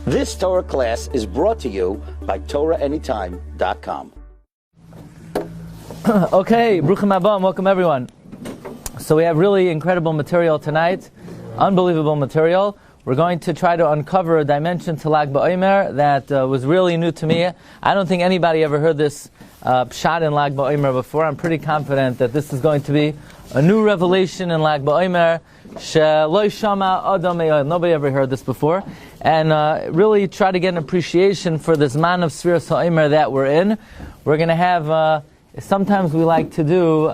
This Torah class is brought to you by TorahAnytime.com. Okay, Bruchim Haba, welcome everyone. So we have really incredible material tonight, unbelievable material. We're going to try to uncover a dimension to Lag BaOmer that was really new to me. I don't think anybody ever heard this pshat in Lag BaOmer before. I'm pretty confident that this is going to be a new revelation in Lag BaOmer. Nobody ever heard this before. And really try to get an appreciation for this man of Sefira Ha'omer that we're in. We're going to have, sometimes we like to do,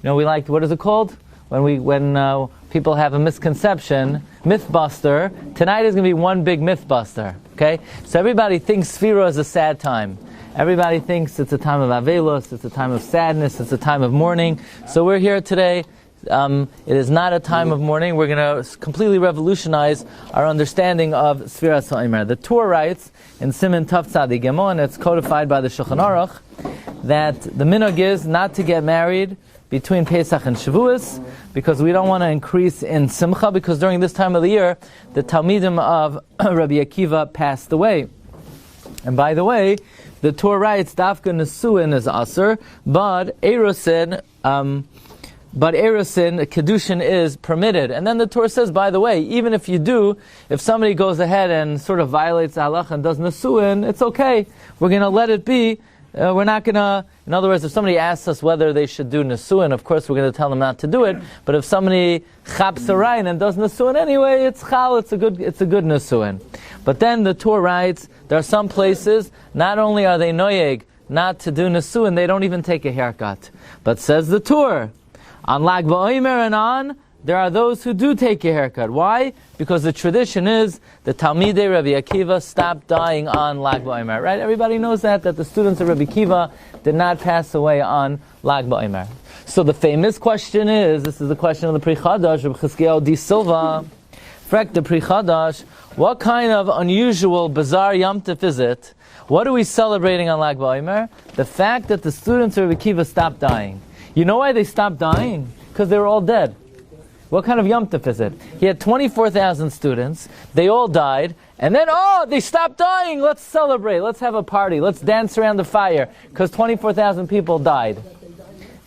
what is it called? When people have a misconception, Mythbuster. Tonight is going to be one big Mythbuster. Okay? So everybody thinks Sefira is a sad time. Everybody thinks it's a time of Avelos, it's a time of sadness, it's a time of mourning. So we're here today. It is not a time of mourning. We're going to completely revolutionize our understanding of Sefira Ha'omer. The Torah writes in Siman Tav Tzadi Gimel, and it's codified by the Shulchan Aruch, that the minhag is not to get married between Pesach and Shavuos, because we don't want to increase in Simcha, because during this time of the year, the Talmidim of Rabbi Akiva passed away. And by the way, the Torah writes, Dafka Nesuin is Aser, but Erosin, Kedushin is permitted. And then the Torah says, by the way, even if you do, if somebody goes ahead and sort of violates the halacha and does Nesuin, it's okay. We're going to let it be. We're not going to, in other words, if somebody asks us whether they should do Nesuin, of course we're going to tell them not to do it. But if somebody chaps a rain and does Nesuin anyway, it's chal, it's a good Nesuin. But then the Torah writes, there are some places, not only are they noyeg not to do Nesuin, they don't even take a haircut. But says the Torah, on Lag BaOmer and on, there are those who do take a haircut. Why? Because the tradition is the Talmidei Rabbi Akiva stopped dying on Lag BaOmer. Right? Everybody knows that the students of Rabbi Akiva did not pass away on Lag BaOmer. So the famous question is, this is the question of the Pri Chadash, Rabbi Chizkiyahu Di Silva, Frek the Pri Chadash, what kind of unusual, bizarre Yom Tov is it? What are we celebrating on Lag BaOmer? The fact that the students of Rabbi Akiva stopped dying. You know why they stopped dying? Because they were all dead. What kind of Yom Tov is it? He had 24,000 students, they all died, and then, they stopped dying, let's celebrate, let's have a party, let's dance around the fire, because 24,000 people died.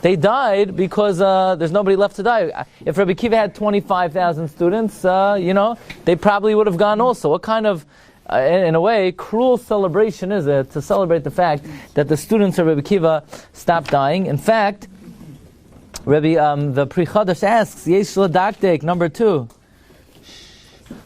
They died because there's nobody left to die. If Rabbi Akiva had 25,000 students, they probably would have gone also. What kind of, in a way, cruel celebration is it to celebrate the fact that the students of Rabbi Akiva stopped dying? In fact, the Pri Chadash asks, Yesh Ladaktek, number 2.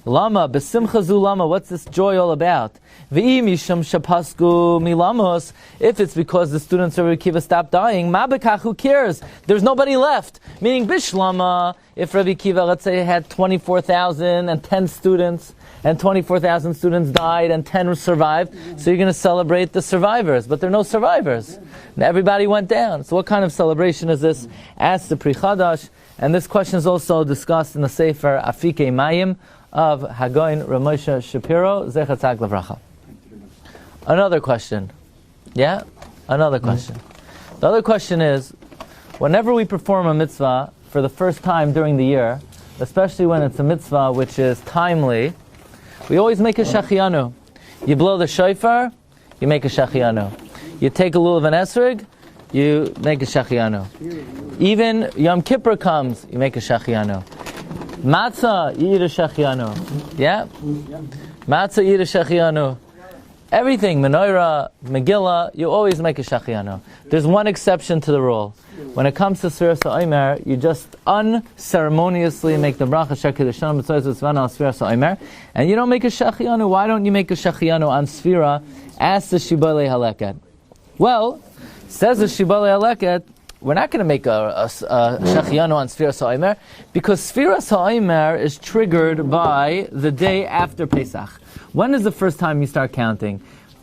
Lama, Besimcha Zu Lama, what's this joy all about? V'im Yisham Shapasku Milamos, if it's because the students of Rabbi Akiva stopped dying, Mabekach, who cares? There's nobody left. Meaning, Bishlama, if Rabbi Akiva, let's say, had 24,000 and 10 students, and 24,000 students died and 10 survived, so you're going to celebrate the survivors, but there are no survivors. And everybody went down. So what kind of celebration is this? Ask the Pri Chadash, and this question is also discussed in the Sefer Afike Mayim of Hagoin Ramosha Shapiro, Zecher Tzaddik Levracha. Another question. Yeah? Another question. The other question is, whenever we perform a mitzvah for the first time during the year, especially when it's a mitzvah which is timely, we always make a shachianu. You blow the shofar, you make a shachianu. You take a lulav of an esrog, you make a shachianu. Even Yom Kippur comes, you make a shachianu. Matzah, you eat a shachianu. Yeah? Matzah, you eat a shachianu. Everything, menorah, Megillah, you always make a shachianu. There's one exception to the rule. When it comes to Sefira Ha'omer, you just unceremoniously make the bracha Shekid Hashem B'tzayz V'tzvana al Sefira Ha'omer, and you don't make a shachianu. Why don't you make a shachianu on Sefira? Ask the Shibalei Haleket. Well, says the Shibalei Haleket, we're not going to make a shachianu on Sefira Ha'omer, because Sefira Ha'omer is triggered by the day after Pesach. When is the first time you start counting?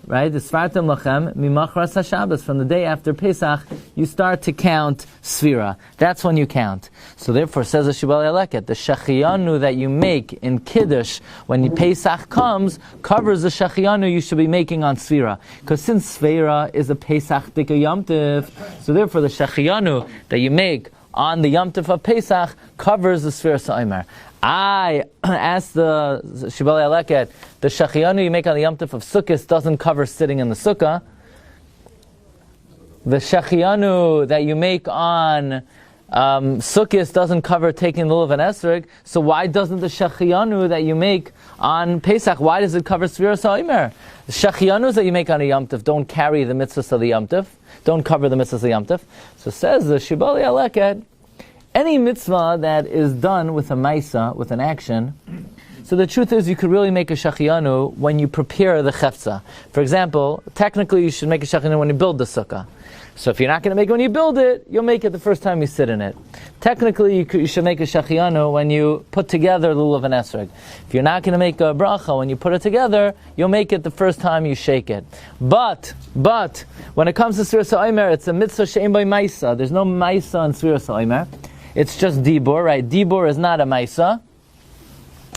Right? The Svartem Lachem, Mimachras HaShabbos, from the day after Pesach, you start to count Sefira. That's when you count. So therefore, says the Shibalei Haleket, the shachianu that you make in Kiddush, when Pesach comes, covers the shachianu you should be making on Sefira. Because since Sefira is a Pesach Dika Yom Tov, so therefore the shachianu that you make on the Yom Tov of Pesach covers the Sefira Ha'omer. I asked the Shibbolei Aleket, the Shachianu you make on the Yom Tov of Sukkot doesn't cover sitting in the Sukkah. The Shachianu that you make on Sukkot doesn't cover taking the lulav and esrog. So why doesn't the Shachianu that you make on Pesach, why does it cover Sefira Sa'imer? The Shachianus that you make on a Yom Tov don't carry the mitzvahs of the Yom Tov, don't cover the mitzvahs of the Yom Tov. So says the Shibbolei Aleket, any mitzvah that is done with a maisa, with an action, so the truth is you could really make a shachianu when you prepare the chefza. For example, technically you should make a shachianu when you build the sukkah. So if you're not going to make it when you build it, you'll make it the first time you sit in it. Technically you should make a shachianu when you put together the lulav and esrog. If you're not going to make a bracha when you put it together, you'll make it the first time you shake it. But, when it comes to Sefira Sa'imer, it's a mitzvah she'en by maisa. There's no maisa in Sefira Sa'imer. It's just dibur, right? Dibur is not a maisa.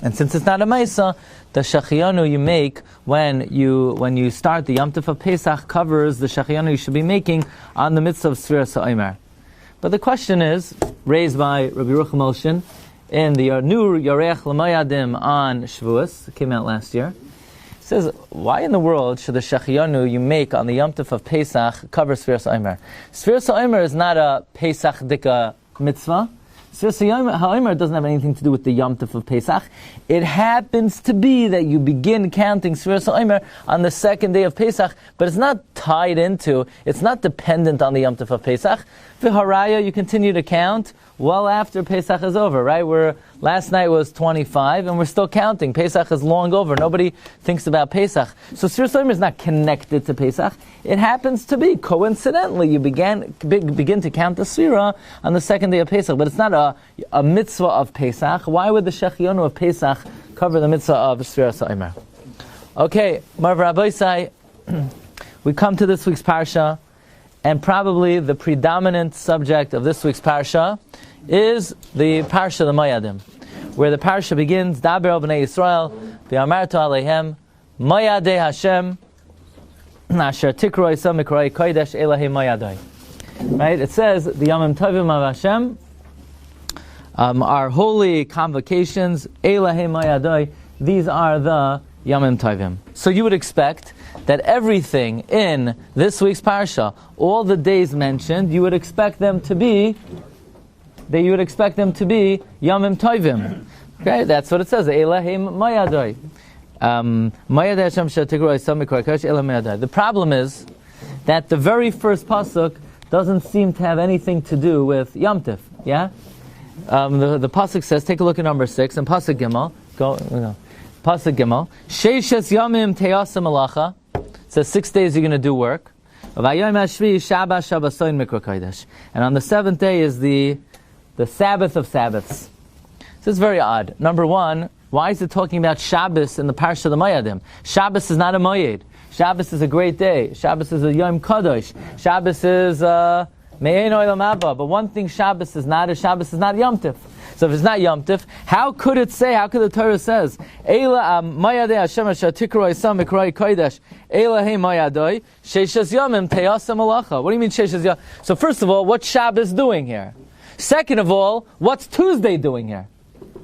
And since it's not a maisa, the shachianu you make when you start the Yom Tov of Pesach covers the shachianu you should be making on the mitzvah of Sefira Sa'imer. But the question is, raised by Rabbi Glatstein in the new Yoreach L'Mayadim on Shavuos, it came out last year, it says, why in the world should the shachianu you make on the Yom Tov of Pesach cover Sefira Sa'imer? Sefira Sa'imer is not a Pesach dika mitzvah. Sefira Sa'imer doesn't have anything to do with the Yom Tov of Pesach. It happens to be that you begin counting Sefira Sa'imer on the second day of Pesach, but it's not tied into, it's not dependent on the Yom Tov of Pesach. V'haraya, you continue to count well after Pesach is over, right? Last night was 25, and we're still counting. Pesach is long over. Nobody thinks about Pesach. So Sefira Sa'imer is not connected to Pesach. It happens to be, coincidentally, you begin to count the Sefira on the second day of Pesach, but it's not a mitzvah of Pesach. Why would the Shechionu of Pesach cover the mitzvah of Sefira Sa'imer? Okay, Marv Rabbi Sai, we come to this week's Parsha, and probably the predominant subject of this week's Parsha is the Parsha the Moedim, where the Parsha begins, Daber el b'nei Yisrael, v'amartu aleihem, Moyadei Hashem, asher tikro yisam mikroi kodesh elahei Moyadei. Right? It says, the Yamim Tovim of Hashem are holy convocations, elahei Moyadei, these are the Yamim Tovim. So you would expect that everything in this week's Parsha, all the days mentioned, you would expect them to be Yamim Tovim. Okay, that's what it says. Elahim Mayadoi. The problem is that the very first pasuk doesn't seem to have anything to do with Yom Tov. Yeah, the pasuk says. Take a look at number 6 and pasuk Gimel. Pasuk Gimel. Sheishes Yamim Teyasa Malacha. It says 6 days you're going to do work. And on the 7th day is the Sabbath of Sabbaths. This is very odd. Number one, why is it talking about Shabbos in the Parsha of the Moedim? Shabbos is not a Moed. Shabbos is a great day. Shabbos is a Yom Kadosh. Shabbos is Me'ein Olam Haba. But one thing Shabbos is not Yom Tov. So if it's not Yom Tov, how could the Torah says, Eila Mayadei Hashem asher tikro yisam mikroi kodesh, Eila hei Mayadoi, Sheishes Yomim teyasa malacha. What do you mean Sheishes Yomim? So first of all, what's Shabbos doing here? Second of all, what's Tuesday doing here?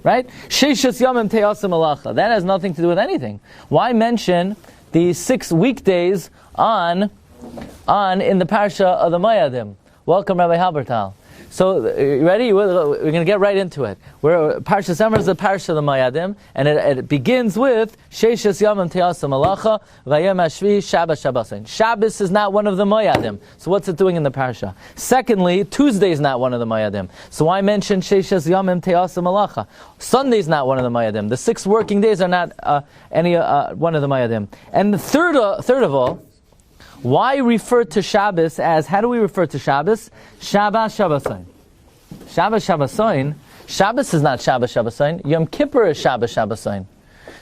Right? Sheishes Yomim teyasa malacha. That has nothing to do with anything. Why mention the 6 weekdays on in the Parsha of the Moedim? Welcome, Rabbi Halbertal. So, you ready? We're going to get right into it. Parshas Emor is the Parsha of the Moedim, and it begins with Sheishes Yomim Teyasa Malacha Vayom Hashvi Shabbos Shabbosin. Shabbos is not one of the Moedim. So what's it doing in the Parsha? Secondly, Tuesday is not one of the Moedim. So why mention Sheishes Yomim Teyasa Malacha? Sunday is not one of the Moedim. The 6 working days are not one of the Moedim. And the third of all, why refer to Shabbos as, how do we refer to Shabbos? Shabbos Shabbosin. Shabbos Shabbosin. Shabbos is not Shabbos Shabbosin. Yom Kippur is Shabbos Shabbosin.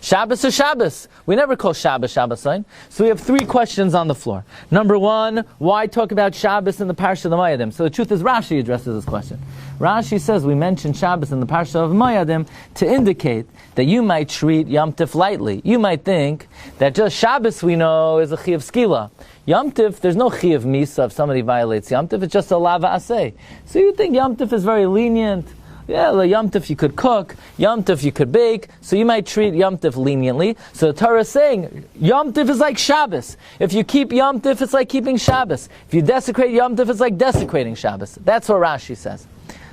Shabbos is Shabbos. We never call Shabbos Shabbosin. So we have 3 questions on the floor. Number 1, why talk about Shabbos in the Parsha of the Moedim? So the truth is Rashi addresses this question. Rashi says we mention Shabbos in the Parsha of Moedim to indicate that you might treat Yom Tov lightly. You might think that just Shabbos we know is a Chi of Skila. Yom Tov, there's no Chi of Misa if somebody violates Yom Tov, it's just a Lava Aseh. So you think Yom Tov is very lenient. Yeah, Yom Tov you could cook, Yom Tov you could bake, so you might treat Yom Tov leniently. So the Torah is saying, Yom Tov is like Shabbos. If you keep Yom Tov, it's like keeping Shabbos. If you desecrate Yom Tov, it's like desecrating Shabbos. That's what Rashi says.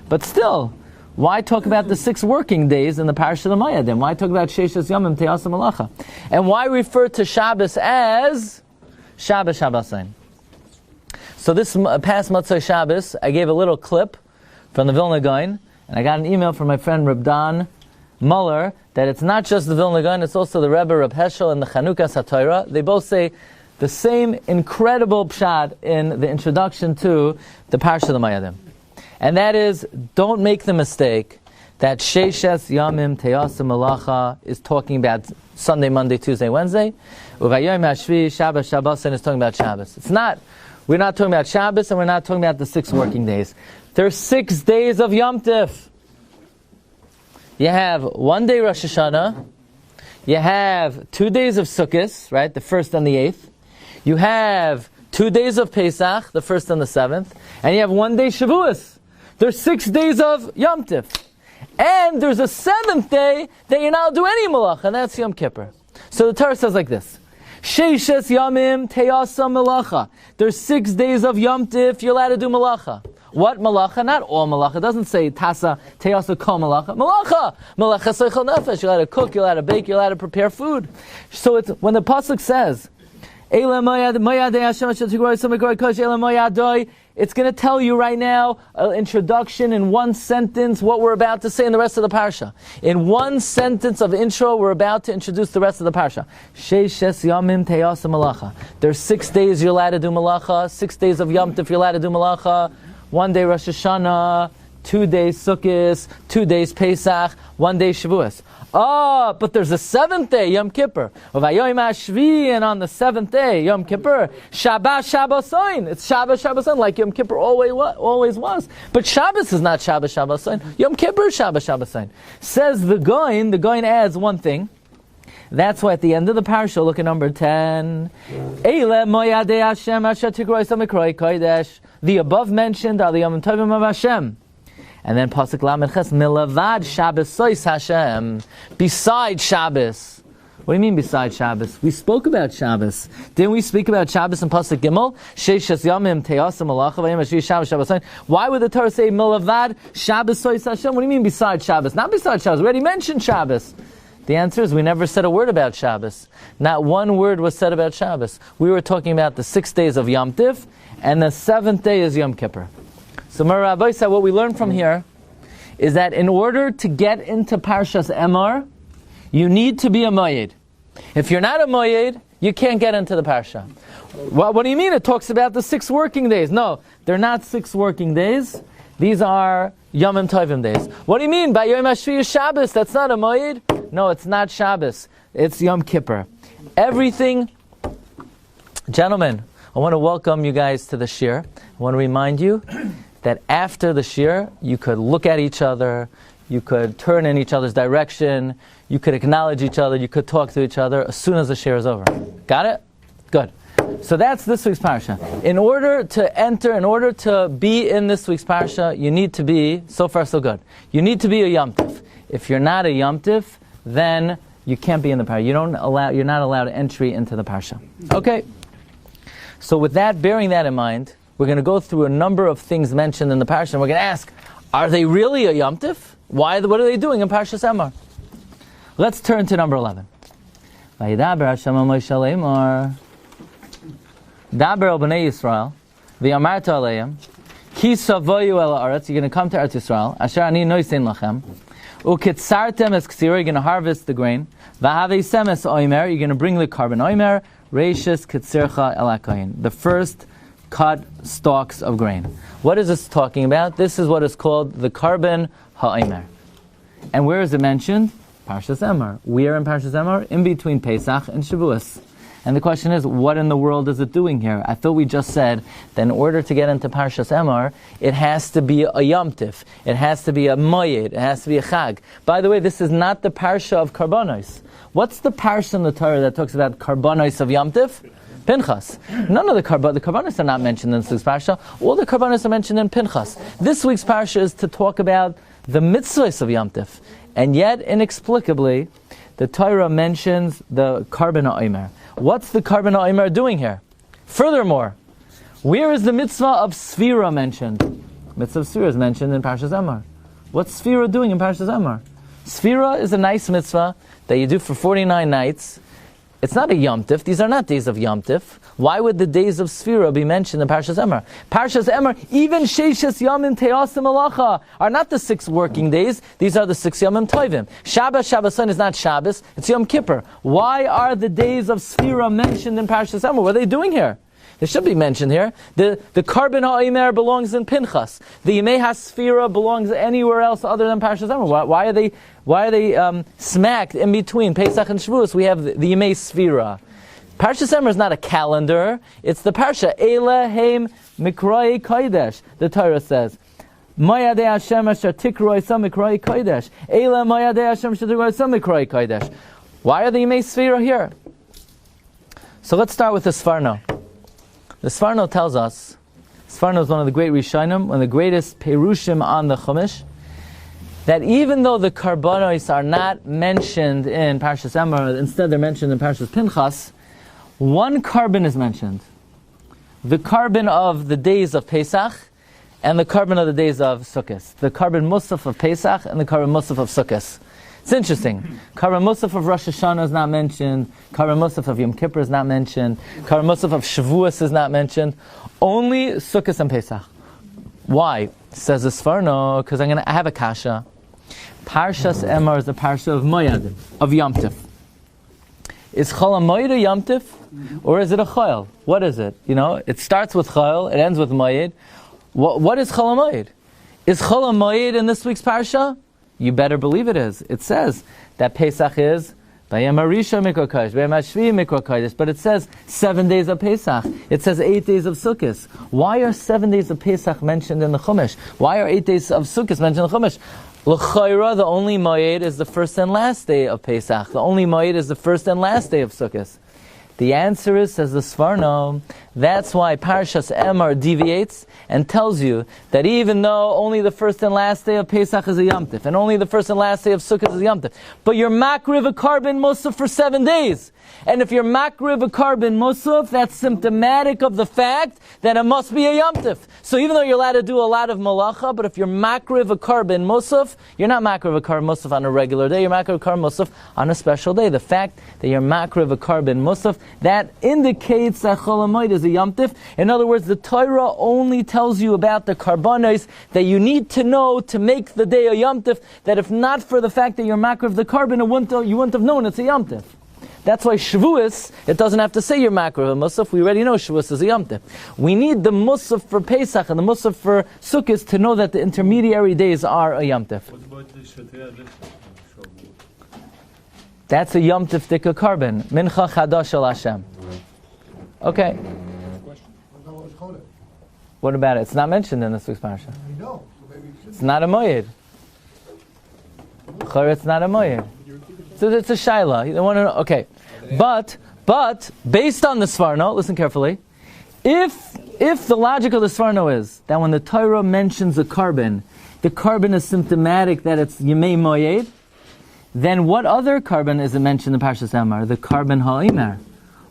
But still, why talk about the 6 working days in the Parsha of the Moed? Then why talk about Sheishes Yomim Te'asa Malacha? And why refer to Shabbos as Shabbos Shabbosain? So this past Motzei Shabbos, I gave a little clip from the Vilna Gaon, and I got an email from my friend Reb Dan Muller that it's not just the Vilna Gaon, it's also the Rebbe Reb Heschel and the Chanukas HaTorah. They both say the same incredible pshat in the introduction to the Parsha of the Moedim. And that is, don't make the mistake that Sheishes Yamim Te'asa Malacha is talking about Sunday, Monday, Tuesday, Wednesday. Uvayom HaShvi Shabbos Shabbosain is talking about Shabbos. It's not. We're not talking about Shabbos, and we're not talking about the 6 working days. There's 6 days of Yom Tif. You have 1 day Rosh Hashanah. You have 2 days of Sukkot, right? The 1st and the 8th. You have 2 days of Pesach, the 1st and the 7th. And you have 1 day Shavuos. There's 6 days of Yom Tif. And there's a 7th day that you're not allowed to do any malacha, and that's Yom Kippur. So the Torah says like this. Sheishes Yamim Te'asa Malacha. There's 6 days of Yom Tif, you're allowed to do malacha. What malacha? Not all malacha. It doesn't say Tasa Te'asa Kol Malacha. Malacha! Malacha Seichel Nefesh. You're allowed to cook, you're allowed to bake, you're allowed to prepare food. So it's, when the Pasuk says, it's going to tell you right now, an introduction in one sentence, what we're about to say in the rest of the Parsha. In one sentence of intro, we're about to introduce the rest of the Parsha. Sheishes Yamim Te'asa Malacha. There's 6 days you're allowed to do malacha, 6 days of Yom Tov you're allowed to do malacha, 1 day Rosh Hashanah, 2 days Sukkot, 2 days Pesach, 1 day Shavuos. But there's a 7th day, Yom Kippur. And on the 7th day, Yom Kippur, Shabbos Shabbosain. It's Shabbos Shabbosain, like Yom Kippur always was. But Shabbos is not Shabbos Shabbosain. Yom Kippur is Shabbos Shabbosain. Says the Goin adds one thing. That's why at the end of the Parsha, look at number 10. The above mentioned are the Yom Tovim of Hashem. And then Pasuk Lamed Ches, Milavad Shabbos Sois Hashem. Besides Shabbos. What do you mean besides Shabbos? We spoke about Shabbos. Didn't we speak about Shabbos in Pasuk Gimel? Sheishes Yamim Te'asa Malacha Vayim Ashvi Shabbos Shabbosain. Why would the Torah say Milavad Shabbos Sois Hashem? What do you mean besides Shabbos? Not besides Shabbos. We already mentioned Shabbos. The answer is we never said a word about Shabbos. Not one word was said about Shabbos. We were talking about the 6 days of Yom Tif, and the 7th day is Yom Kippur. So Rabbi said what we learned from here is that in order to get into Parshas Emor, you need to be a Moed. If you're not a Moed, you can't get into the Parsha. What do you mean? It talks about the 6 working days. No, they're not 6 working days. These are Yomim Tovim days. What do you mean? By Yom HaShvi is Shabbos. That's not a Moed. No, it's not Shabbos. It's Yom Kippur. Everything... Gentlemen, I want to welcome you guys to the Shiur. I want to remind you that after the Shiur, you could look at each other, you could turn in each other's direction, you could acknowledge each other, you could talk to each other as soon as the Shiur is over. Got it? Good. So that's this week's Parsha. In order to be in this week's Parsha, you need to be, so far so good, you need to be a Yom Tif. If you're not a Yom Tif, then you can't be in the Parsha. You're not allowed entry into the Parsha. Okay? So with that, bearing that in mind, we're going to go through a number of things mentioned in the Parsha, and we're going to ask, are they really a Yom Tif? What are they doing in Parshas Emor? Let's turn to number 11. Vayidaber Hashem al Moshe Emor. Daber el b'nei Yisrael, v'yamarta aleim, ki savoyu el haaretz, you're going to come to Eretz Yisrael, asher ani noisein lachem, ukitzartem es ksira, you're going to harvest the grain, v'haveisem es oimer, you're going to bring the carbon oimer, reishis kitzircha el hakoyin, the first cut stalks of grain. What is this talking about? This is what is called the carbon ha'omer. And where is it mentioned? Parshas Emor. We are in Parshas Emor, in between Pesach and Shavuos. And the question is, what in the world is it doing here? I thought we just said that in order to get into Parshas Emor, it has to be a Yom Tif. It has to be a Moed. It has to be a Chag. By the way, this is not the Parsha of Karbonos. What's the Parsha in the Torah that talks about Karbonos of Yom Tif? Pinchas. None of the Karbonos are not mentioned in this week's Parsha. All the Karbonos are mentioned in Pinchas. This week's Parsha is to talk about the mitzvahs of Yom Tif. And yet, inexplicably, the Torah mentions the Karban HaOmer. What's the Karban HaOmer doing here? Furthermore, where is the mitzvah of Sefira mentioned? Mitzvah of Sefira is mentioned in Parshas Emor. What's Sefira doing in Parshas Emor? Sefira is a nice mitzvah that you do for 49 nights. It's not a Yom Tif. These are not days of Yom Tif. Why would the days of Sefira be mentioned in Parshas Emor? Parshas Emor, even Sheishes Yamim Te'asim Malacha are not the 6 working days. These are the 6 Yamim Tovim. Shabbason is not Shabbos. It's Yom Kippur. Why are the days of Sefira mentioned in Parshas Emor? What are they doing here? They should be mentioned here. The Karban HaOmer belongs in Pinchas. The Yemei HaSefira belongs anywhere else other than Parshas Emor. Why are they smacked in between Pesach and Shavuos? We have the Yemei Sefira. Parshas Emor is not a calendar. It's the Parsha. Elohim Mikroi Kodesh. The Torah says, Moed Hashem Asher Tikroi Sa Mikroi Kodesh. Elah Moed Hashem Asher Tikroi Sa Mikroi Kodesh. Why are the Yemei Sefira here? So let's start with the Sfarno. The Sfarno tells us, Sfarno is one of the great Rishonim, one of the greatest Perushim on the Chumash, that even though the Karbanos are not mentioned in Parshas Emor, instead they're mentioned in Parshas Pinchas, one carbon is mentioned. The carbon of the days of Pesach and the carbon of the days of Sukkot. The carbon Musaf of Pesach and the carbon Musaf of Sukkot. It's interesting. Karban Musaf of Rosh Hashanah is not mentioned. Karban Musaf of Yom Kippur is not mentioned. Karban Musaf of Shavuos is not mentioned. Only Sukkot and Pesach. Why? Says the Sfarno, because I have a kasha. Parshas Emor is the Parsha of Moed, of Yom Tif. Is Chol HaMoed a Yom Tif? Or is it a Chol? What is it? It starts with Chol, it ends with Moed. What is Chol HaMoed? Is Chol HaMoed in this week's Parsha? You better believe it is. It says that Pesach is Bayam Harisha Mikra Kodesh, Bayam Hashvi Mikra Kodesh, but it says 7 days of Pesach. It says 8 days of Sukkot. Why are 7 days of Pesach mentioned in the Chumash? Why are 8 days of Sukkot mentioned in the Chumash? L'chayra, the only Moed is the first and last day of Pesach. The only Moed is the first and last day of Sukkot. The answer is, says the Sfarno, that's why Parshas Emor deviates and tells you that even though only the first and last day of Pesach is a Yom Tif, and only the first and last day of Sukkot is a Yom Tif, but you're makriv a carbon musaf for 7 days. And if you're makriv a carbon musaf, that's symptomatic of the fact that it must be a Yom Tif. So even though you're allowed to do a lot of malacha, but if you're makriv a carbon musaf, you're not makriv a carbon musaf on a regular day, you're makriv a carbon musaf on a special day. The fact that you're makriv a carbon musaf, that indicates that Chol HaMoed is a Yom Tif. In other words, the Torah only tells you about the karbanos that you need to know to make the day a Yom Tif, that if not for the fact that you're makriv the carbon, you wouldn't have known it's a Yom Tif. That's why Shavuos, it doesn't have to say you're makriv a musaf. We already know Shavuos is a Yom Tif. We need the musaf for Pesach and the musaf for Sukkot to know that the intermediary days are a Yom Tif. What about the Shavuot? That's a Yom Tif Dika carbon. Mincha Chadash El Hashem. Okay. What about it? It's not mentioned in this week's Parsha. It's not a Moed. It's not a Moed. So it's a Shaila. You don't want to know. Okay. But, based on the Sfarno, listen carefully, if the logic of the Sfarno is that when the Torah mentions a carbon is symptomatic that it's Yemei Moed, then what other carbon is it mentioned in Parshas Emor? The Karban HaOmer.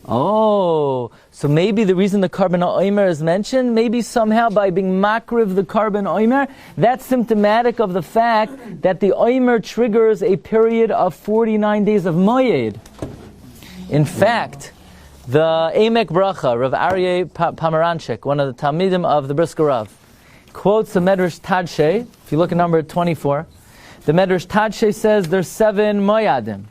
Oh, so maybe the reason the Karban HaOmer is mentioned, maybe somehow by being makriv the Karban HaOmer, that's symptomatic of the fact that the Omer triggers a period of 49 days of Moed. In fact, the Emek Bracha, Rav Aryeh Pomeranchik, one of the Talmidim of the Brisker Rav, quotes the Medrash Tadshe. If you look at number 24, the Medrash Tadshe says there's 7 Moyadim.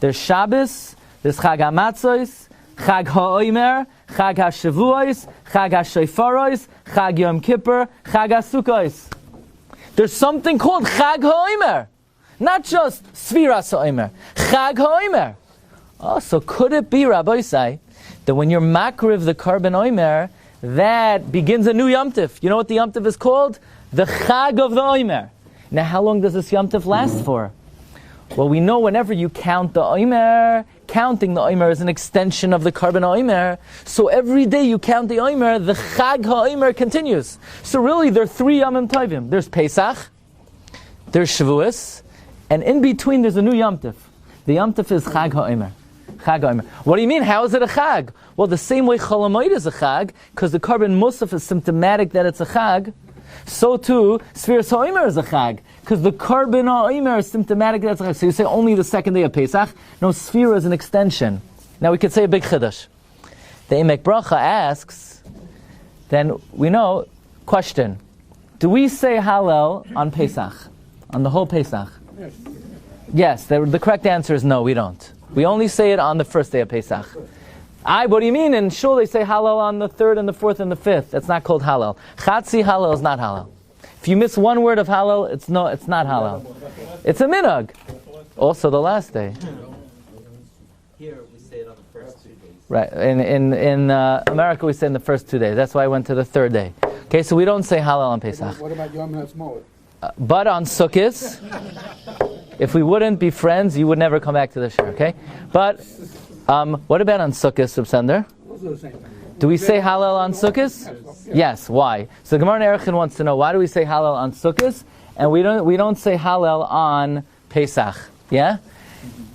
There's Shabbos, there's Chag HaMatzos, Chag HaOmer, Chag HaShavuos, Chag HaShofaros, Chag Yom Kippur, Chag HaSukkos. There's something called Chag HaOmer, not just Sfiras HaOmer. Chag HaOmer. Oh, so could it be, Rabbi Say, that when you're makriv the Karban Omer, that begins a new Yom Tif? You know what the Yom Tif is called? The Chag of the Omer. Now, how long does this Yom Tif last for? Well, we know whenever you count the Omer, counting the Omer is an extension of the Karban Omer. So every day you count the Omer, the Chag HaOmer continues. So really, there are 3 Yomim Tovim. There's Pesach, there's Shavuos, and in between there's a new Yom Tov. The Yom Tov is Chag HaOmer. Chag HaOmer. What do you mean? How is it a Chag? Well, the same way Chol Hamoed is a Chag, because the Korban Musaf is symptomatic that it's a Chag, so too, Sefira HaOmer is a Chag, because the Korban HaOmer is symptomatic that it's a Chag. So you say only the second day of Pesach? No, Sefira is an extension. Now we could say a big Chiddush. The Emek Bracha asks, then we know, question, do we say Hallel on Pesach? On the whole Pesach? Yes, the correct answer is no, we don't. We only say it on the first day of Pesach. What do you mean? In Shul they say Hallel on the 3rd and the 4th and the 5th. That's not called Hallel. Chatzi Hallel is not Hallel. If you miss one word of Hallel, it's not Hallel. It's a minhag. Also the last day. Here we say it on the first 2 days. Right. In America we say in the first 2 days. That's why I went to the 3rd day. Okay, so we don't say Hallel on Pesach. What about Yom HaTzmaut? But on Sukkot, if we wouldn't be friends, you would never come back to the share, okay? But what about on Sukkot, Subsender? Do we say Hallel on Sukkot? Yes. Why? So the Gemara in Erechim wants to know, why do we say Hallel on Sukkot and we don't say Hallel on Pesach? Yeah?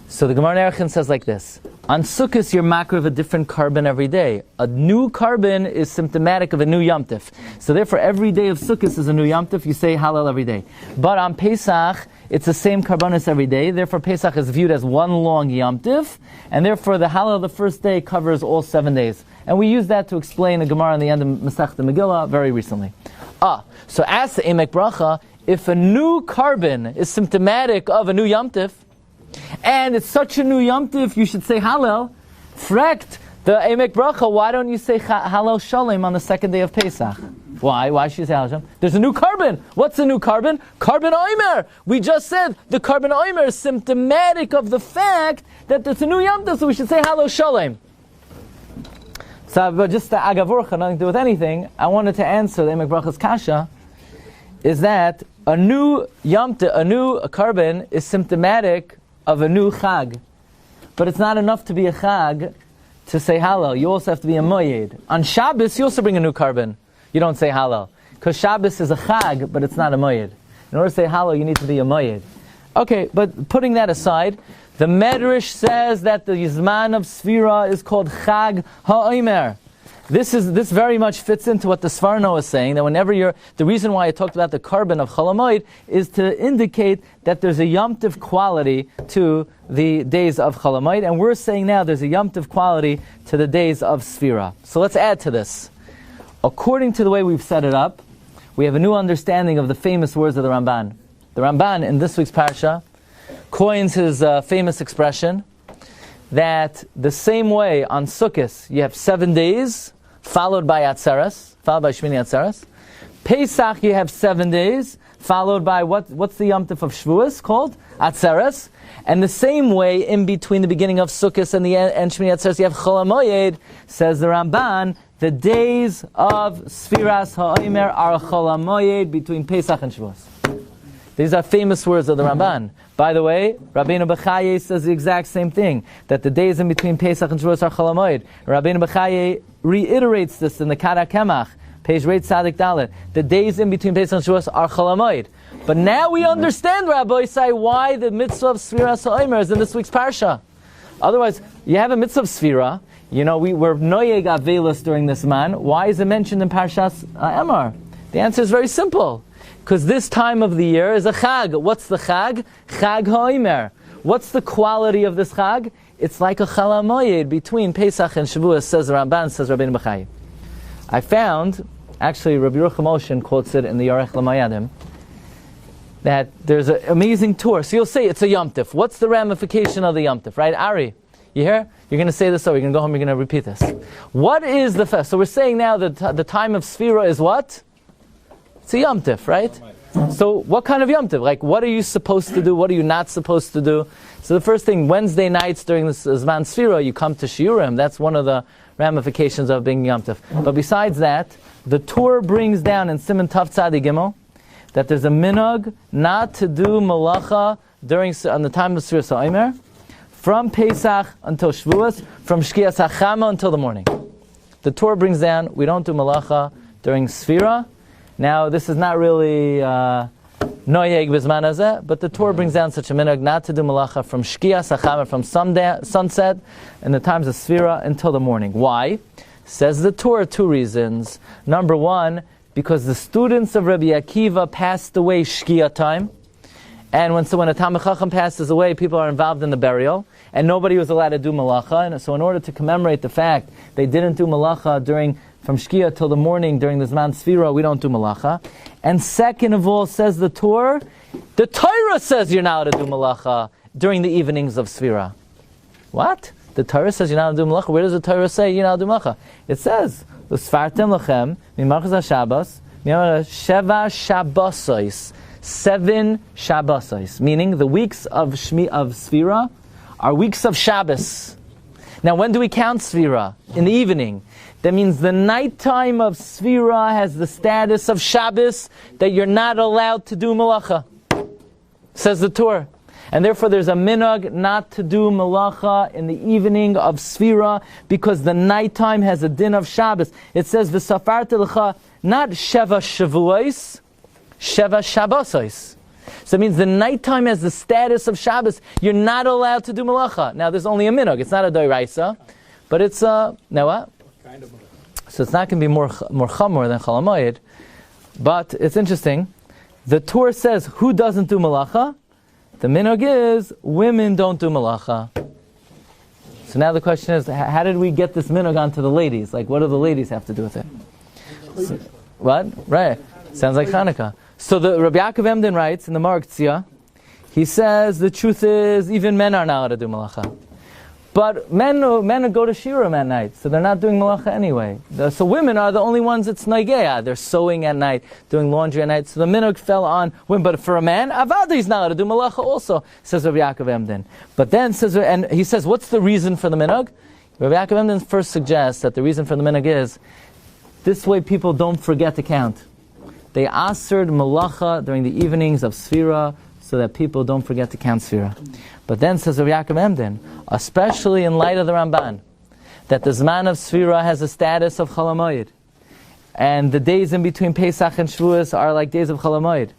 So the Gemara in Erechim says like this. On Sukkot, you're makriv a different carbon every day. A new carbon is symptomatic of a new Yom Tov. So therefore, every day of Sukkot is a new Yom Tov. You say Hallel every day. But on Pesach, it's the same karbanos every day. Therefore, Pesach is viewed as one long Yom Tov. And therefore, the Hallel the first day covers all 7 days. And we use that to explain the Gemara in the end of Masechta Megillah very recently. So ask the Emek Bracha, if a new carbon is symptomatic of a new Yom Tov, and it's such a new Yom Tov, you should say Hallel. Frekt, the Emek Bracha, why don't you say Hallel Shalom on the 2nd day of Pesach? Why? Why should you say Hallel Shalom? There's a new carbon. What's the new carbon? Carbon Omer. We just said the carbon Omer is symptomatic of the fact that there's a new Yom Tov, so we should say Hallel Shalom. So, but just the Agavurcha, nothing to do with anything, I wanted to answer the Emek Bracha's kasha, is that a new Yom Tov, a new carbon is symptomatic of a new Chag. But it's not enough to be a Chag to say Hallel. You also have to be a Moed. On Shabbos, you also bring a new carbon. You don't say Hallel. Because Shabbos is a Chag, but it's not a Moed. In order to say Hallel, you need to be a Moed. Okay, but putting that aside, the Medrash says that the Zman of Sefira is called Chag HaOmer. This very much fits into what the Sforno is saying, that whenever the reason why I talked about the carbon of Chol Hamoed is to indicate that there's a Yom Tov quality to the days of Chol Hamoed, and we're saying now there's a Yom Tov quality to the days of Sefira. So let's add to this. According to the way we've set it up, we have a new understanding of the famous words of the Ramban. The Ramban, in this week's Parsha, coins his famous expression that the same way on Sukkot you have 7 days, followed by Atzeres, followed by Shmini Atzeres. Pesach you have 7 days, followed by what's the Yom Tov of Shavuos called? Atzeres. And the same way, in between the beginning of Sukkot and the end Shmini Atzeres, you have Chol Hamoed. Says the Ramban, the days of Sfiras HaOmer are Chol Hamoed between Pesach and Shavuos. These are famous words of the Ramban. By the way, Rabbeinu Bechaye says the exact same thing, that the days in between Pesach and Shavuos are Chol Hamoed. Rabbeinu Bechaye reiterates this in the Kara Kemach, page Reit Sadik Dalet. The days in between Pesach and Shavuos are Chol Hamoed. But now we understand, Rabbi Isai, why the mitzvah of Sefira HaOmer is in this week's Parsha. Otherwise, you have a mitzvah of Sefira. You know, we're Noyeg Avelis during this man. Why is it mentioned in Parshas Emor? The answer is very simple. Because this time of the year is a Chag. What's the Chag? Chag HaOmer. What's the quality of this Chag? It's like a Chol Hamoed between Pesach and Shavuos, says the Ramban, says Rabbeinu Bechaye. I found, actually Rabbi Moshe quotes it in the Yarech L'Mayadim, that there's an amazing tour. So you'll say it's a Yom Tov. What's the ramification of the Yom Tov, right? Ari, you hear? You're going to say this over. You're going to go home, you're going to repeat this. What is the fest? So we're saying now that the time of Sefira is what? It's a Yom Tov, right? So what kind of Yom Tov? Like, what are you supposed to do? What are you not supposed to do? So the first thing, Wednesday nights during this Zman Sefira, you come to Shiurim. That's one of the ramifications of being Yom Tov. But besides that, the Torah brings down in Siman Tav Tzadi Gimel that there's a minhag not to do malacha on the time of Sefira HaOmer, from Pesach until Shavuos, from Shkias HaChama until the morning. The Torah brings down, we don't do malacha during Sefira. Now, this is not really noyeg b'zman hazeh, but the Torah brings down such a minhag not to do malacha from shkias hachama, from sunset, in the times of Sefira until the morning. Why? Says the Torah, two reasons. Number one, because the students of Rabbi Akiva passed away shkia time, and when a Talmid Chacham passes away, people are involved in the burial, and nobody was allowed to do malacha. And so in order to commemorate the fact they didn't do malacha from shkia till the morning during the Zman Sefira, we don't do malacha. And second of all, says the Torah says you're not allowed to do malacha during the evenings of Sefira. What? The Torah says you're not allowed to do malacha. Where does the Torah say you're not allowed to do malacha? It says, "L'sfartem lachem mimachas haShabbos sheva Shabbosos." 7 Shabbosos, meaning the weeks of Sefira are weeks of Shabbos. Now, when do we count Sefira? In the evening. That means the nighttime of Sefira has the status of Shabbos, that you're not allowed to do malacha, says the Torah. And therefore there's a minhag not to do malacha in the evening of Sefira, because the nighttime has a din of Shabbos. It says, "V'safarta lecha," not Sheva Shavuos, Sheva Shabbosos. So it means the nighttime has the status of Shabbos. You're not allowed to do malacha. Now there's only a minhag. It's not a doiraisa, but it's now what? Kind of. So it's not going to be more chamor than Chol HaMoed. But it's interesting. The Torah says who doesn't do malacha? The minhag is women don't do malacha. So now the question is, how did we get this minhag onto the ladies? Like, what do the ladies have to do with it? So, what? Right. Sounds like Hanukkah. So the Rabbi Yaakov Emden writes in the Marktzia, he says the truth is even men are not allowed to do malacha. But men go to Shiurim at night, so they're not doing malacha anyway. So women are the only ones that's naigeya. They're sewing at night, doing laundry at night. So the minhag fell on women. But for a man, avada, he's not allowed to do malacha also, says Rabbi Yaakov Emden. But then and he says, what's the reason for the minhag? Rabbi Yaakov Emden first suggests that the reason for the minhag is this way people don't forget to count. They asered malacha during the evenings of Sefira so that people don't forget to count Sefira. But then says Rabbi Yaakov Emden, especially in light of the Ramban, that the Zman of Sefira has a status of Chol HaMoed, and the days in between Pesach and Shavuos are like days of Chol HaMoed.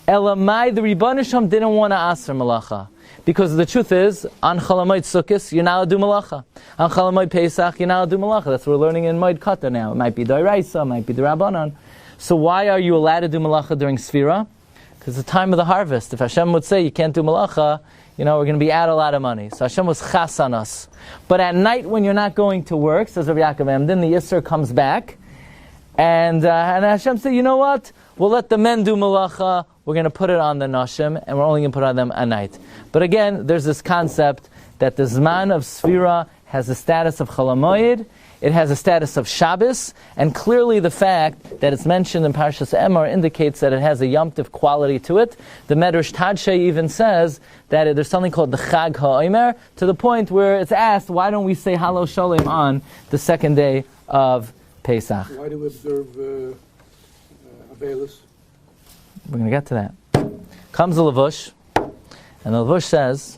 Elamai, the Rebbeinu Shalom didn't want to aser malacha, because the truth is, on Chol HaMoed Sukkos, you're not allowed to do malacha. On Chol HaMoed Pesach, you're not allowed to do malacha. That's what we're learning in Moed Kata now. It might be Doiraisa, it might be the Rabbanon. So why are you allowed to do malacha during Sefira? Because it's the time of the harvest. If Hashem would say you can't do malacha, we're going to be out a lot of money. So Hashem was chas on us. But at night when you're not going to work, says Rabbi Yaakov Emden, the Yisr comes back, and Hashem said, you know what? We'll let the men do malacha. We're going to put it on the nashim, and we're only going to put it on them at night. But again, there's this concept that the Zman of Sefira has the status of Chol HaMoed, it has a status of Shabbos, and clearly the fact that it's mentioned in Parshas Emor indicates that it has a Yom Tov quality to it. The Medrash Tadshe even says that there's something called the Chag HaOmer, to the point where it's asked, why don't we say Halo Sholem on the second day of Pesach? Why do we observe Avelis? We're going to get to that. Comes the Levush, and the Levush says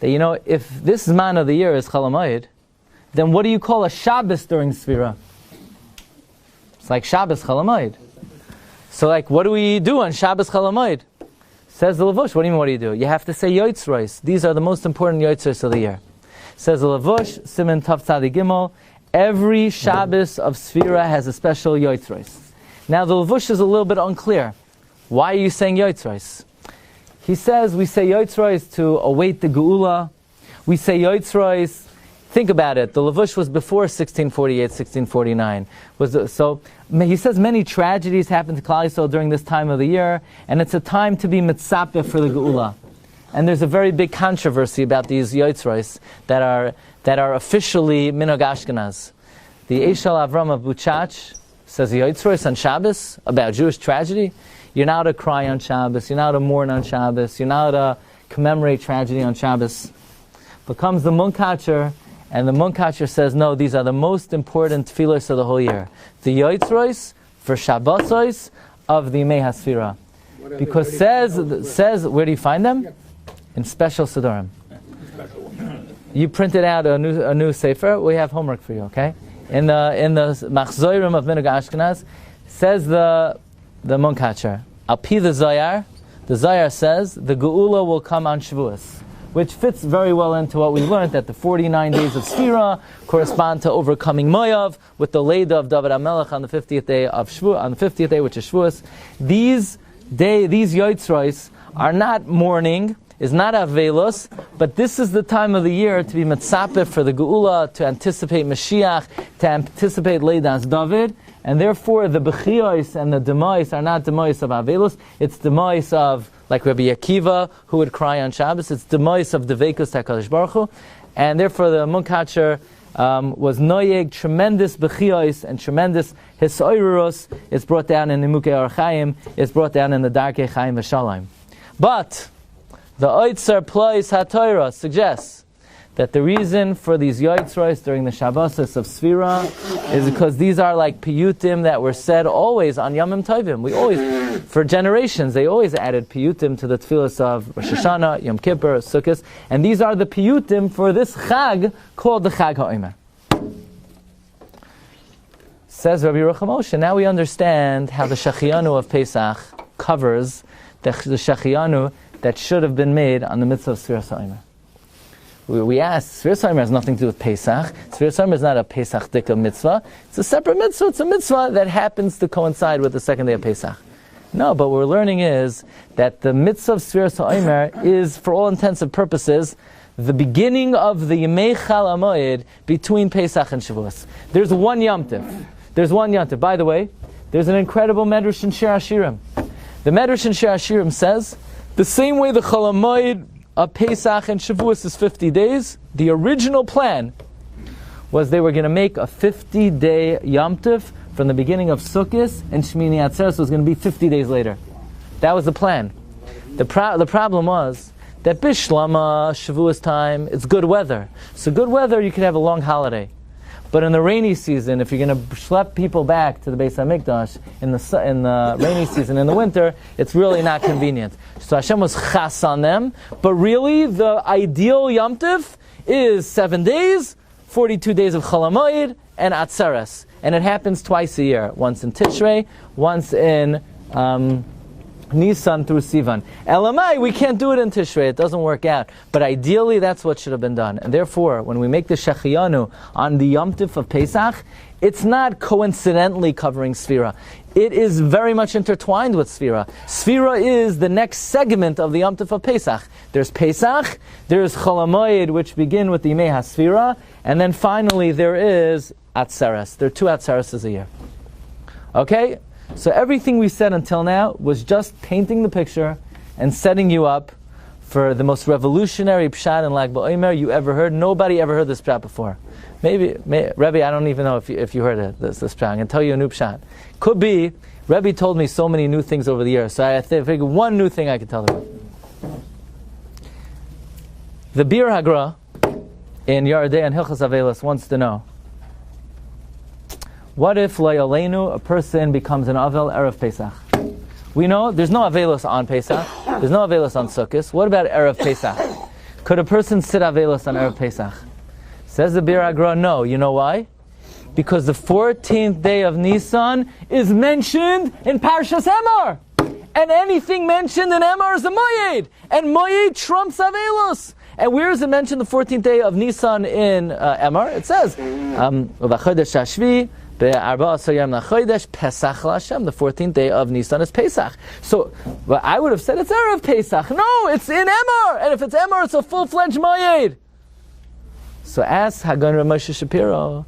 that, if this Zman of the year is Chol HaMoed, then what do you call a Shabbos during Sefira? It's like Shabbos Chol HaMoed. So what do we do on Shabbos Chol HaMoed? Says the Levush, what do you mean what do you do? You have to say Yotzros. These are the most important Yotzros of the year. Says the Levush, Siman Tav Tzadi Gimel, every Shabbos of Sefira has a special Yotzros. Now the Levush is a little bit unclear. Why are you saying Yotzros? He says we say Yotzros to await the Geula. We say Yotzros. Think about it. The Levush was before 1648, 1649. So he says many tragedies happened to Klal Yisrael during this time of the year, and it's a time to be mitzapeh for the Geula. And there's a very big controversy about these Yotzros that are officially Minhag Ashkenaz. The Eshel Avram of Buchach says Yotzros on Shabbos about Jewish tragedy. You're not to cry on Shabbos. You're not to mourn on Shabbos. You're not to commemorate tragedy on Shabbos. But comes the Munkacher, and the Munkacher says, no, these are the most important tefillos of the whole year. The Yotzros for Shabbosos of the Yemei HaSefira. Because says, where do you find them? In special Sidurim. You printed out a new Sefer. We have homework for you, okay? In the Machzorim of Minhag Ashkenaz, says the Munkacher, Al Pi the Zoyar, the Zohar says the Geula will come on Shavuos, which fits very well into what we learned, that the 49 days of Sefira correspond to overcoming Moed with the Leida of David HaMelech on the 50th day of Shavuos, on the 50th day, which is Shavuos. These Yotzros are not mourning, is not Avelos, but this is the time of the year to be Metzapeh for the Geula, to anticipate Mashiach, to anticipate Leidas David, and therefore the Bechiyos and the Demois are not Demois of Avelos, it's Demois of, like Rabbi Akiva, who would cry on Shabbos, it's Demois of Deveikus HaKadosh Baruch Hu, and therefore the Munkacher was Noyeg, tremendous Bechiyos and tremendous Hisoiruros. It's brought down in Nimukei Archaim, it's brought down in the Darkei Chaim V'Shalom. But the Oitzer Plois HaTorah suggests that the reason for these Yotzros during the Shabbos of Sefira is because these are like piyutim that were said always on Yomim Tovim. We always, for generations, they always added piyutim to the tefillas of Rosh Hashanah, Yom Kippur, Sukkot, and these are the piyutim for this Chag called the Chag HaOmer. Says Rabbi Moshe, now we understand how the Shechianu of Pesach covers the Shechianu that should have been made on the mitzvah of Sfiras HaOmer. We asked, Sfiras HaOmer has nothing to do with Pesach. Sfiras HaOmer is not a Pesach Dika mitzvah. It's a separate mitzvah. It's a mitzvah that happens to coincide with the second day of Pesach. No, but what we're learning is that the mitzvah of Sfiras HaOmer is, for all intents and purposes, the beginning of the Yemei Chal HaMoed between Pesach and Shavuos. There's one Yom Tov. By the way, there's an incredible Medrash in Shiur Shiurim. The Medrash in Shiur Shiurim says, the same way the Chol HaMoed of Pesach and Shavuos is 50 days, the original plan was they were going to make a 50-day Yom Tov from the beginning of Sukkot, and Shmini Atzeres was going to be 50 days later. That was the plan. The problem was that Bishlama, Shavuos time, it's good weather. So good weather, you could have a long holiday. But in the rainy season, if you're going to schlep people back to the Beis HaMikdash in the rainy season, in the winter, it's really not convenient. So Hashem was chas on them. But really, the ideal Yom Tov is 7 days, 42 days of Chol HaMoed, and Atzeres. And it happens twice a year. Once in Tishrei, once in Nisan through Sivan. Elamai, we can't do it in Tishrei, it doesn't work out. But ideally, that's what should have been done. And therefore, when we make the Shechianu on the Yom Tov of Pesach, it's not coincidentally covering Sefira. It is very much intertwined with Sefira. Sefira is the next segment of the Yom Tov of Pesach. There's Pesach, there's Chol HaMoed, which begin with the Yemei HaSefira, and then finally there is Atzeres. There are 2 Atzeres a year. Okay? So everything we said until now was just painting the picture and setting you up for the most revolutionary pshat in Lag BaOmer you ever heard. Nobody ever heard this pshat before. Maybe Rebbe, I don't even know if you heard it, this pshat. I can tell you a new pshat. Could be, Rebbe told me so many new things over the years, so I figured one new thing I could tell you. The Bir Hagra in Yardei and Hilchos Avelos wants to know, what if Layalenu, a person becomes an Avel Erev Pesach? We know there's no Avelos on Pesach, there's no Avelos on Sukkot. What about Erev Pesach? Could a person sit Avelos on Erev Pesach? Says the Bir Hagra, no. You know why? Because the 14th day of Nisan is mentioned in Parshas Emor. And anything mentioned in Emor is a Moed. And Moed trumps Avelos. And where is it mentioned the 14th day of Nisan in Emor? It says, the 14th day of Nisan is Pesach. So, well, I would have said it's Erev Pesach. No, it's in Emor. And if it's Emor, it's a full-fledged Moed. So ask Hagan Moshe Shapiro,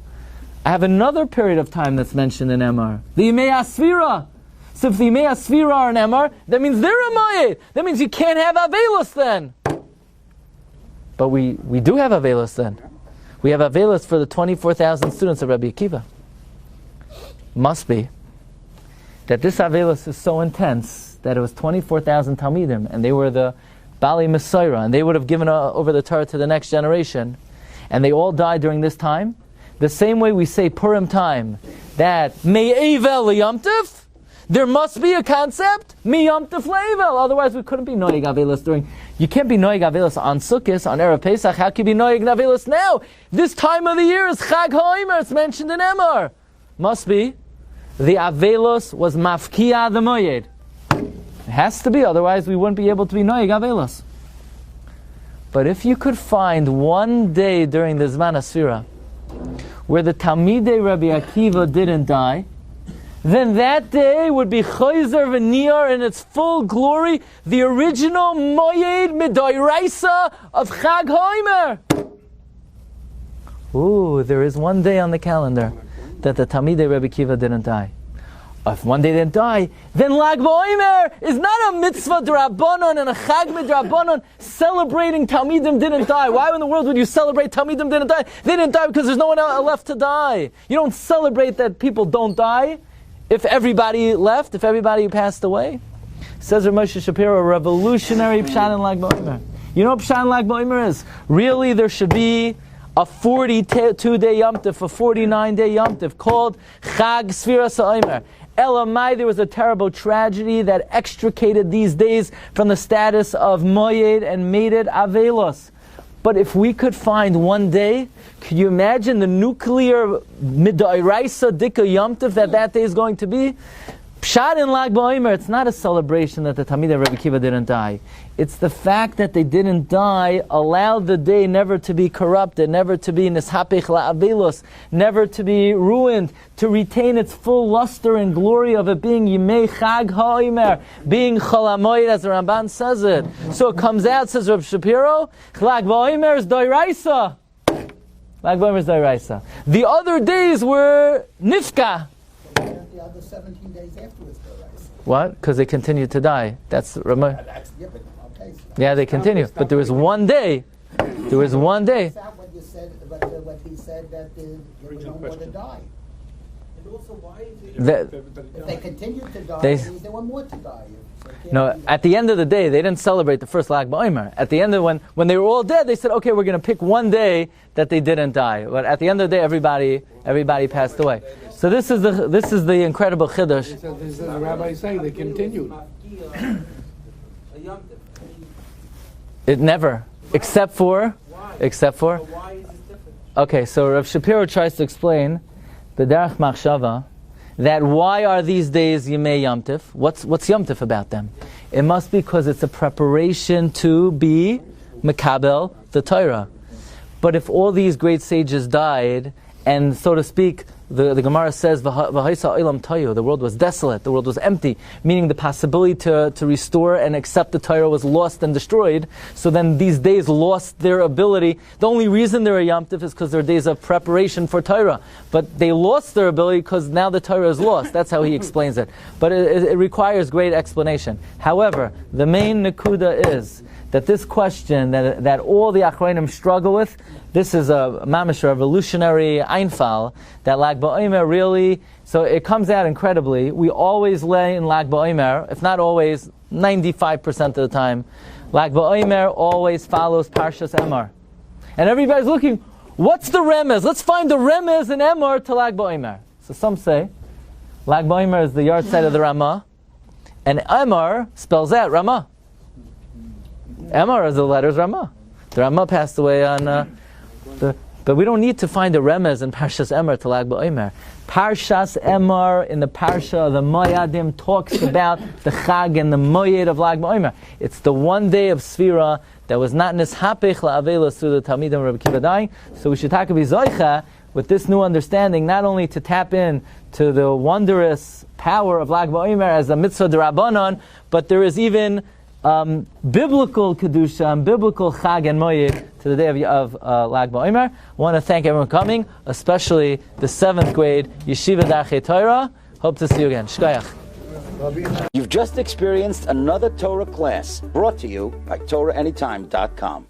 I have another period of time that's mentioned in Emor. The Yemei HaSefira. So if the Yemei HaSefira are in Emor, that means they're a Moed. That means you can't have Avelos then. But we do have Avelos then. We have Avelos for the 24,000 students of Rabbi Akiva. Must be that this Avelos is so intense that it was 24,000 Talmidim, and they were the Bali Mesorah, and they would have given over the Torah to the next generation, and they all died during this time. The same way we say Purim time, that Me'evel Yom Tov, there must be a concept, Yom Tov Le'evel, otherwise we couldn't be Noeg Avelos during. You can't be Noeg Avelos on Sukkot, on Erev Pesach. How can you be Noeg Avelos now? This time of the year is Chag HaOmer, it's mentioned in Emor. Must be the Avelos was mafkia the Moed. Has to be, otherwise we wouldn't be able to be noyeg avelos. But if you could find one day during the Zman Sefira where the Talmidei Rabbi Akiva didn't die, then that day would be Chayzer V'Niyar in its full glory, the original Moed Midoiraisa of Chag HaOmer. Ooh, there is one day on the calendar that the Talmidei Rabbi Akiva didn't die. If one day they didn't die, then Lag BaOmer is not a mitzvah d'Rabbanon and a Chag midrabbanon celebrating Talmidim didn't die. Why in the world would you celebrate Talmidim didn't die? They didn't die because there's no one left to die. You don't celebrate that people don't die if everybody left, if everybody passed away. Says Moshe Shapiro, a revolutionary Pshat in Lag BaOmer. You know what Pshat in Lag BaOmer is? Really, there should be a 42-day Yom Tov, a 49-day Yom Tov called Chag Sefira Sa'omer. Elamai, there was a terrible tragedy that extricated these days from the status of Moed and made it Avelos. But if we could find one day, could you imagine the nuclear Midairaisa Dika Yom Tov that day is going to be? Pshat in Lag BaOmer, it's not a celebration that the Talmidei Rabbi Akiva didn't die. It's the fact that they didn't die allowed the day never to be corrupted, never to be nishapich la'avelos, never to be ruined, to retain its full luster and glory of it being Yimei Chag HaOmer, being Chol HaMoed, as the Ramban says it. So it comes out, says Rabbi Shapiro, Lag BaOmer is Doiraisa. Lag BaOmer is Doiraisa. The other days were Nifka. The other 17 days afterwards, though, right? What? Because they continued to die. That's Ramah. Yeah, they continue. But there was one day. There was one day. What you said, what he said that there was no more to die. And also, why is it? If they continued to die, They- it means there were more to die. No, at the end of the day, they didn't celebrate the first Lag BaOmer. At the end of when they were all dead, they said, okay, we're going to pick one day that they didn't die. But at the end of the day, everybody passed away. So this is the incredible chiddush. This is the rabbi saying they continued. It never, except for. Why is it different? Okay, so Rav Shapiro tries to explain the Derech Machshava that why are these days Yemei Yom Tov? What's Yom Tov about them? It must be because it's a preparation to be Mekabel, the Torah. But if all these great sages died, and so to speak, the Gemara says, "V'haisa olam tayu," the world was desolate, the world was empty, meaning the possibility to restore and accept the Torah was lost and destroyed. So then these days lost their ability. The only reason they're a Yom Tov is because they're days of preparation for Torah. But they lost their ability because now the Torah is lost. That's how he explains it. But it requires great explanation. However, the main nakuda is that this question that all the Achronim struggle with, this is a mamish revolutionary einfal, that Lag BaOmer really, so it comes out incredibly. We always lay in Lag BaOmer, if not always, 95% of the time, Lag BaOmer always follows Parshas Emor. And everybody's looking, what's the remez? Let's find the remez in Emor to Lag BaOmer. So some say, Lag BaOmer is the yard side of the Ramah, and Emor spells out Ramah. Emor is the letters Ramah. The Ramah passed away on but we don't need to find a remez in Parshas Emor to Lag BaOmer. Parshas Emor in the Parsha of the Moyadim talks about the Chag and the Moed of Lag BaOmer. It's the one day of Sefira that was not nishapich la'avelos through the Talmidim Rabbi Akiva dying. So we should talk about Zoicha with this new understanding, not only to tap in to the wondrous power of Lag BaOmer as a mitzvah d'Rabbanon, but there is even biblical kedusha and biblical chag and moed to the day of Lag BaOmer. I want to thank everyone for coming, especially the 7th grade Yeshiva Darchei Torah. Hope to see you again. Shkoyach. You've just experienced another Torah class brought to you by TorahAnytime.com.